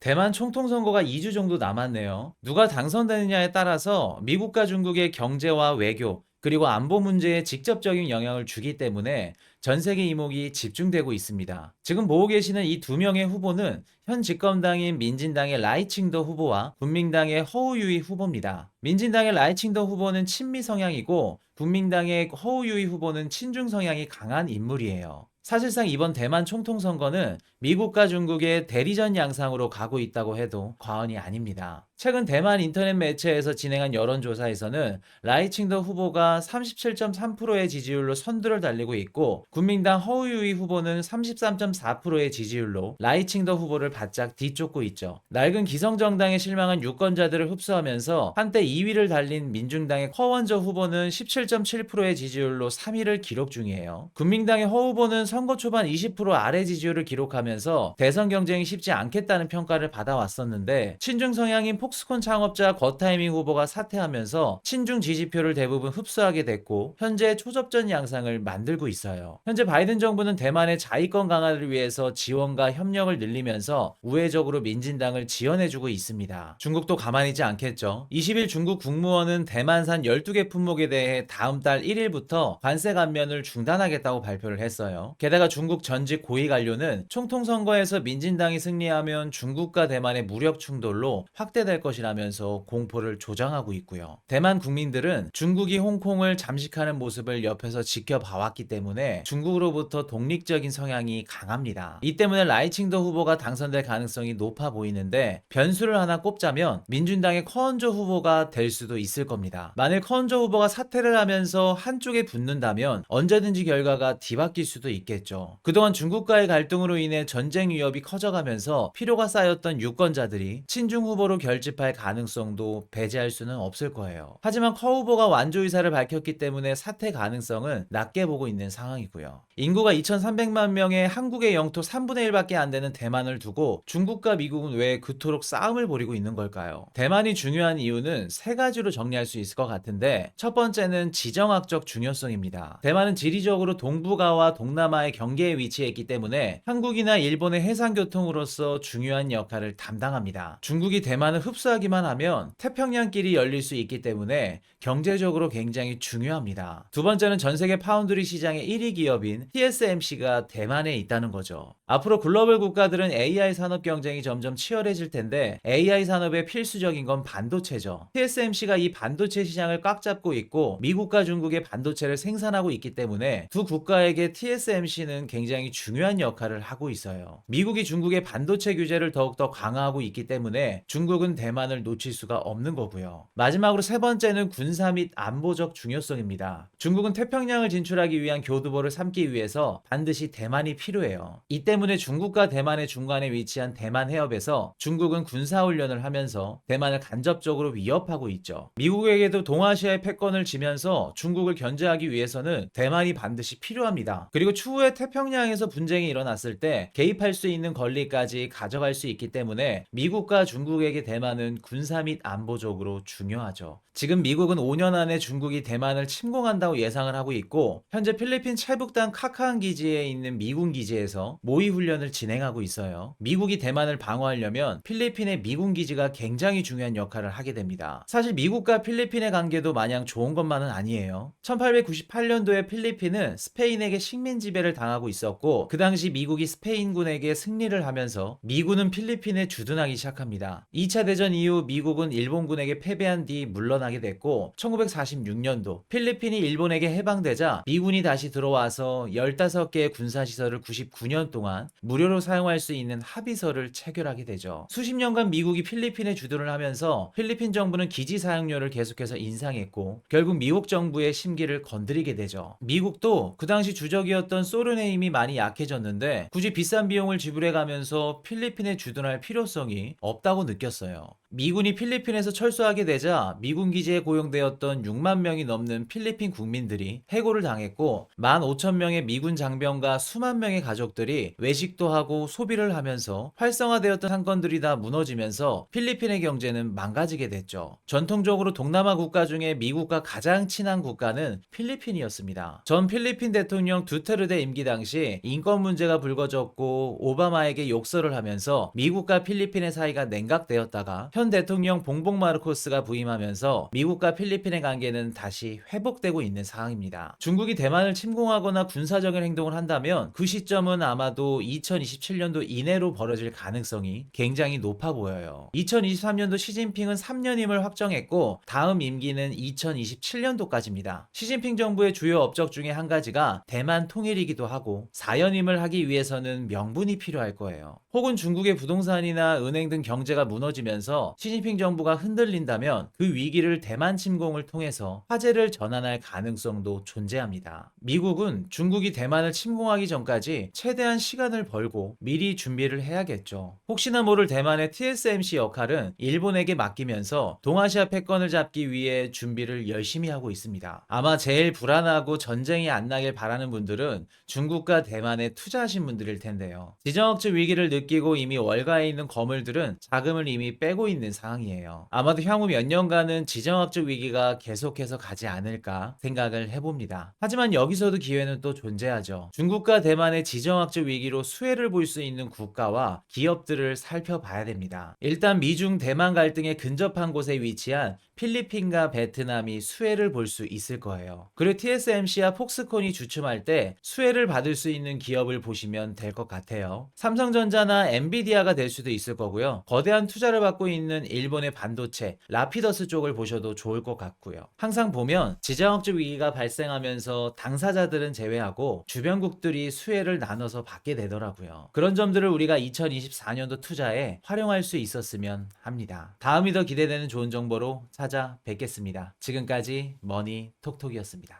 대만 총통 선거가 2주 정도 남았네요. 누가 당선되느냐에 따라서 미국과 중국의 경제와 외교, 그리고 안보 문제에 직접적인 영향을 주기 때문에 전 세계 이목이 집중되고 있습니다. 지금 보고 계시는 이 두 명의 후보는 현 집권당인 민진당의 라이칭더 후보와 국민당의 허우유이 후보입니다. 민진당의 라이칭더 후보는 친미 성향이고 국민당의 허우유이 후보는 친중 성향이 강한 인물이에요. 사실상 이번 대만 총통 선거는 미국과 중국의 대리전 양상으로 가고 있다고 해도 과언이 아닙니다. 최근 대만 인터넷 매체에서 진행한 여론조사에서는 라이칭더 후보가 37.3%의 지지율로 선두를 달리고 있고 국민당 허우유이 후보는 33.4%의 지지율로 라이칭더 후보를 바짝 뒤쫓고 있죠. 낡은 기성정당에 실망한 유권자들을 흡수하면서 한때 2위를 달린 민중당의 허원저 후보는 17.7%의 지지율로 3위를 기록 중이에요. 국민당의 허 후보는 선거 초반 20% 아래 지지율을 기록하면서 대선 경쟁이 쉽지 않겠다는 평가를 받아왔었는데 친중 성향인 폭스콘 창업자 거타이밍 후보가 사퇴하면서 친중 지지표를 대부분 흡수하게 됐고 현재 초접전 양상을 만들고 있어요. 현재 바이든 정부는 대만의 자위권 강화를 위해서 지원과 협력을 늘리면서 우회적으로 민진당을 지원해주고 있습니다. 중국도 가만히 있지 않겠죠. 20일 중국 국무원은 대만산 12개 품목에 대해 다음 달 1일부터 관세 감면을 중단하겠다고 발표를 했어요. 게다가 중국 전직 고위 관료는 총통 선거에서 민진당이 승리하면 중국과 대만의 무력 충돌로 확대될 것이라면서 공포를 조장하고 있고요. 대만 국민들은 중국이 홍콩을 잠식하는 모습을 옆에서 지켜봐왔기 때문에 중국으로부터 독립적인 성향이 강합니다. 이 때문에 라이칭더 후보가 당선될 가능성이 높아 보이는데 변수를 하나 꼽자면 민중당의 커언저 후보가 될 수도 있을 겁니다. 만일 커언저 후보가 사퇴를 하면서 한쪽에 붙는다면 언제든지 결과가 뒤바뀔 수도 있겠죠. 그동안 중국과의 갈등으로 인해 전쟁 위협이 커져가면서 피로가 쌓였던 유권자들이 친중 후보로 결집할 가능성도 배제할 수는 없을 거예요. 하지만 커 후보가 완조 의사를 밝혔기 때문에 사퇴 가능성은 낮게 보고 있는 상황이고요. 인구가 2,300만 명의 한국의 영토 3분의 1밖에 안 되는 대만을 두고 중국과 미국은 왜 그토록 싸움을 벌이고 있는 걸까요? 대만이 중요한 이유는 세 가지로 정리할 수 있을 것 같은데 첫 번째는 지정학적 중요성입니다. 대만은 지리적으로 동북아와 동남아의 경계에 위치해 있기 때문에 한국이나 일본의 해상교통으로서 중요한 역할을 담당합니다. 중국이 대만을 흡수하기만 하면 태평양길이 열릴 수 있기 때문에 경제적으로 굉장히 중요합니다. 두 번째는 전 세계 파운드리 시장의 1위 기업인 TSMC가 대만에 있다는 거죠. 앞으로 글로벌 국가들은 AI 산업 경쟁이 점점 치열해질 텐데 AI 산업에 필수적인 건 반도체죠. TSMC가 이 반도체 시장을 꽉 잡고 있고 미국과 중국의 반도체를 생산하고 있기 때문에 두 국가에게 TSMC는 굉장히 중요한 역할을 하고 있어요. 미국이 중국의 반도체 규제를 더욱더 강화하고 있기 때문에 중국은 대만을 놓칠 수가 없는 거고요. 마지막으로 세 번째는 군사 및 안보적 중요성입니다. 중국은 태평양을 진출하기 위한 교두보를 삼기 위해서 반드시 대만이 필요해요. 이 때문에 중국과 대만의 중간에 위치한 대만 해협에서 중국은 군사훈련을 하면서 대만을 간접적으로 위협하고 있죠. 미국에게도 동아시아의 패권을 지면서 중국을 견제하기 위해서는 대만이 반드시 필요합니다. 그리고 추후에 태평양에서 분쟁이 일어났을 때 개입할 수 있는 권리까지 가져갈 수 있기 때문에 미국과 중국에게 대만은 군사 및 안보적으로 중요하죠. 지금 미국은 5년 안에 중국이 대만을 침공한다고 예상을 하고 있고 현재 필리핀 찰북단 카카한 기지에 있는 미군 기지에서 모의 훈련을 진행하고 있어요. 미국이 대만을 방어하려면 필리핀의 미군 기지가 굉장히 중요한 역할을 하게 됩니다. 사실 미국과 필리핀의 관계도 마냥 좋은 것만은 아니에요. 1898년도에 필리핀은 스페인에게 식민 지배를 당하고 있었고 그 당시 미국이 스페인군에게 승리를 하면서 미군은 필리핀에 주둔하기 시작합니다. 2차 대전 이후 미국은 일본군에게 패배한 뒤 물러나게 됐고 1946년도 필리핀이 일본에게 해방되자 미군이 다시 들어와서 15개의 군사시설을 99년 동안 무료로 사용할 수 있는 합의서를 체결하게 되죠. 수십 년간 미국이 필리핀에 주둔을 하면서 필리핀 정부는 기지 사용료를 계속해서 인상했고 결국 미국 정부의 심기를 건드리게 되죠. 미국도 그 당시 주적이었던 소련의 힘이 많이 약해졌는데 굳이 비싼 비용을 지불해 가면서 필리핀에 주둔할 필요성이 없다고 느꼈어요. 미군이 필리핀에서 철수하게 되자 미군 기지에 고용되었던 6만 명이 넘는 필리핀 국민들이 해고를 당했고 15,000명의 미군 장병과 수만 명의 가족들이 외식도 하고 소비를 하면서 활성화되었던 상권들이 다 무너지면서 필리핀의 경제는 망가지게 됐죠. 전통적으로 동남아 국가 중에 미국과 가장 친한 국가는 필리핀이었습니다. 전 필리핀 대통령 두테르테 임기 당시 인권 문제가 불거졌고 오바마에게 욕설을 하면서 미국과 필리핀의 사이가 냉각되었다가 현 대통령 봉봉 마르코스가 부임하면서 미국과 필리핀의 관계는 다시 회복되고 있는 상황입니다. 중국이 대만을 침공하거나 군사적인 행동을 한다면 그 시점은 아마도 2027년도 이내로 벌어질 가능성이 굉장히 높아 보여요. 2023년도 시진핑은 3년임을 확정했고 다음 임기는 2027년도까지입니다. 시진핑 정부의 주요 업적 중에 한 가지가 대만 통일이기도 하고 4연임을 하기 위해서는 명분이 필요할 거예요. 혹은 중국의 부동산이나 은행 등 경제가 무너지면서 시진핑 정부가 흔들린다면 그 위기를 대만 침공을 통해서 화제를 전환할 가능성도 존재합니다. 미국은 중국이 대만을 침공하기 전까지 최대한 시간을 벌고 미리 준비를 해야겠죠. 혹시나 모를 대만의 TSMC 역할은 일본에게 맡기면서 동아시아 패권을 잡기 위해 준비를 열심히 하고 있습니다. 아마 제일 불안하고 전쟁이 안 나길 바라는 분들은 중국과 대만에 투자하신 분들일 텐데요. 지정학적 위기를 느끼고 이미 월가에 있는 거물들은 자금을 이미 빼고 있는 상황이에요. 아마도 향후 몇 년간은 지정학적 위기가 계속해서 가지 않을까 생각을 해봅니다. 하지만 여기서도 기회는 또 존재하죠. 중국과 대만의 지정학적 위기로 수혜를 볼 수 있는 국가와 기업들을 살펴봐야 됩니다. 일단 미중 대만 갈등에 근접한 곳에 위치한 필리핀과 베트남이 수혜를 볼 수 있을 거예요. 그리고 TSMC와 폭스콘이 주춤할 때 수혜를 받을 수 있는 기업을 보시면 될 것 같아요. 삼성전자나 엔비디아가 될 수도 있을 거고요. 거대한 투자를 받고 있는 일본의 반도체, 라피더스 쪽을 보셔도 좋을 것 같고요. 항상 보면 지정학적 위기가 발생하면서 당사자들은 제외하고 주변국들이 수혜를 나눠서 받게 되더라고요. 그런 점들을 우리가 2024년도 투자에 활용할 수 있었으면 합니다. 다음이 더 기대되는 좋은 정보로 찾아뵙겠습니다. 지금까지 머니톡톡이었습니다.